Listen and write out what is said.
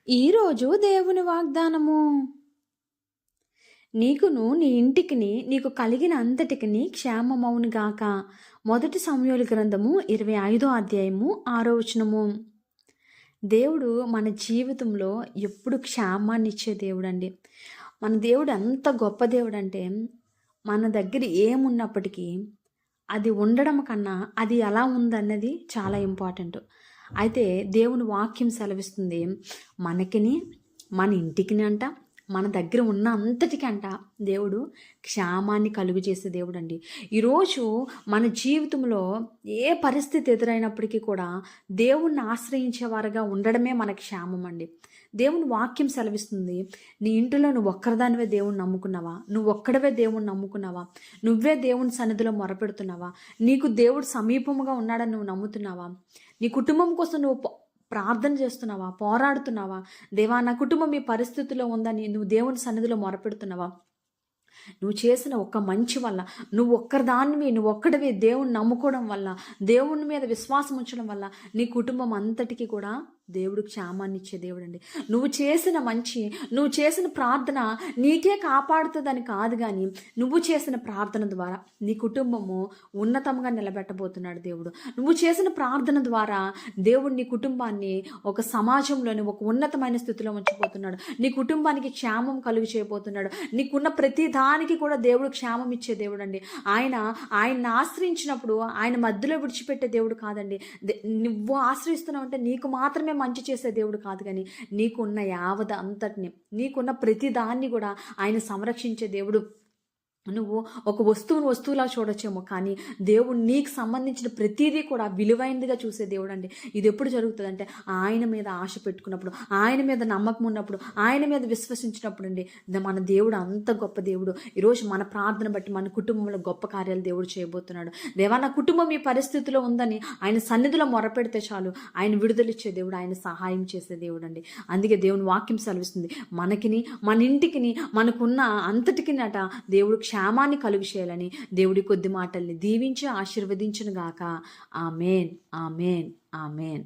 ఈరోజు దేవుని వాగ్దానము. నీకును నీ ఇంటికిని నీకు కలిగిన అంతటికిని క్షేమమవును గాక. 1 సమూయేలు గ్రంథము 25వ అధ్యాయము 6వ వచనము. దేవుడు మన జీవితంలో ఎప్పుడు క్షేమాన్ని ఇచ్చే దేవుడండి. మన దేవుడు ఎంత గొప్ప దేవుడు అంటే, మన దగ్గర ఏమున్నప్పటికీ అది ఉండడం కన్నా అది ఎలా ఉందన్నది చాలా ఇంపార్టెంట్. అయితే దేవుని వాక్యం సెలవిస్తుంది, మనకిని మన ఇంటికిని అంట, మన దగ్గర ఉన్న అంతటికంట దేవుడు క్షేమాన్ని కలుగు చేసే దేవుడు అండి. ఈరోజు మన జీవితంలో ఏ పరిస్థితి ఎదురైనప్పటికీ కూడా దేవుణ్ణి ఆశ్రయించేవారుగా ఉండడమే మన క్షేమం అండి. దేవుని వాక్యం సెలవిస్తుంది, నీ ఇంటిలో నువ్వు ఒక్కరిదానివే దేవుణ్ణి నమ్ముకున్నావా? నువ్వు ఒక్కడవే దేవుణ్ణి నమ్ముకున్నావా? నువ్వే దేవుని సన్నిధిలో మొరపెడుతున్నావా? నీకు దేవుడు సమీపముగా ఉన్నాడని నువ్వు నమ్ముతున్నావా? నీ కుటుంబం కోసం నువ్వు ప్రార్థన చేస్తున్నావా? పోరాడుతున్నావా? దేవా, నా కుటుంబం ఈ పరిస్థితిలో ఉందని నువ్వు దేవుని సన్నిధిలో మొరపెడుతున్నావా? నువ్వు చేసిన ఒక్క మంచి వల్ల, నువ్వు ఒక్కడివి దేవుణ్ణి నమ్ముకోవడం వల్ల, దేవుని మీద విశ్వాసం ఉంచడం వల్ల నీ కుటుంబం అంతటికీ కూడా దేవుడు క్షేమాన్ని ఇచ్చే దేవుడు అండి. నువ్వు చేసిన మంచి, నువ్వు చేసిన ప్రార్థన నీకే కాపాడుతుందని కాదు, కానీ నువ్వు చేసిన ప్రార్థన ద్వారా నీ కుటుంబము ఉన్నతంగా నిలబెట్టబోతున్నాడు దేవుడు. నువ్వు చేసిన ప్రార్థన ద్వారా దేవుడు నీ కుటుంబాన్ని ఒక సమాజంలోని ఒక ఉన్నతమైన స్థితిలో ఉంచిపోతున్నాడు. నీ కుటుంబానికి క్షేమం కలుగు చేయబోతున్నాడు. నీకున్న ప్రతి దానికి కూడా దేవుడు క్షేమం ఇచ్చే దేవుడు అండి. ఆయన్ని ఆశ్రయించినప్పుడు ఆయన మధ్యలో విడిచిపెట్టే దేవుడు కాదండి. నువ్వు ఆశ్రయిస్తున్నావు అంటే నీకు మాత్రమే మంచి చేసే దేవుడు కాదు, కానీ నీకున్న యావద అంతటిని, నీకున్న ప్రతి దాన్ని కూడా ఆయన సంరక్షించే దేవుడు. నువ్వు ఒక వస్తువులా చూడొచ్చేమో, కానీ దేవుడు నీకు సంబంధించిన ప్రతిదీ కూడా విలువైనదిగా చూసే దేవుడు అండి. ఇది ఎప్పుడు జరుగుతుందంటే ఆయన మీద ఆశ పెట్టుకున్నప్పుడు, ఆయన మీద నమ్మకం ఉన్నప్పుడు, ఆయన మీద విశ్వసించినప్పుడు అండి. మన దేవుడు అంత గొప్ప దేవుడు. ఈరోజు మన ప్రార్థన బట్టి మన కుటుంబంలో గొప్ప కార్యాలు దేవుడు చేయబోతున్నాడు. దేవా, నా కుటుంబం ఈ పరిస్థితిలో ఉందని ఆయన సన్నిధిలో మొరపెడితే చాలు, ఆయన విడుదలిచ్చే దేవుడు, ఆయన సహాయం చేసే దేవుడు అండి. అందుకే దేవుని వాక్యం సెలవిస్తుంది, మనకిని మన ఇంటికిని మనకున్న అంతటికి నట దేవుడు క్షేమాన్ని కలుగు చేయాలని దేవుడి కొద్ది మాటల్ని దీవించి ఆశీర్వదించును గాక. ఆమేన్, ఆమేన్, ఆమేన్.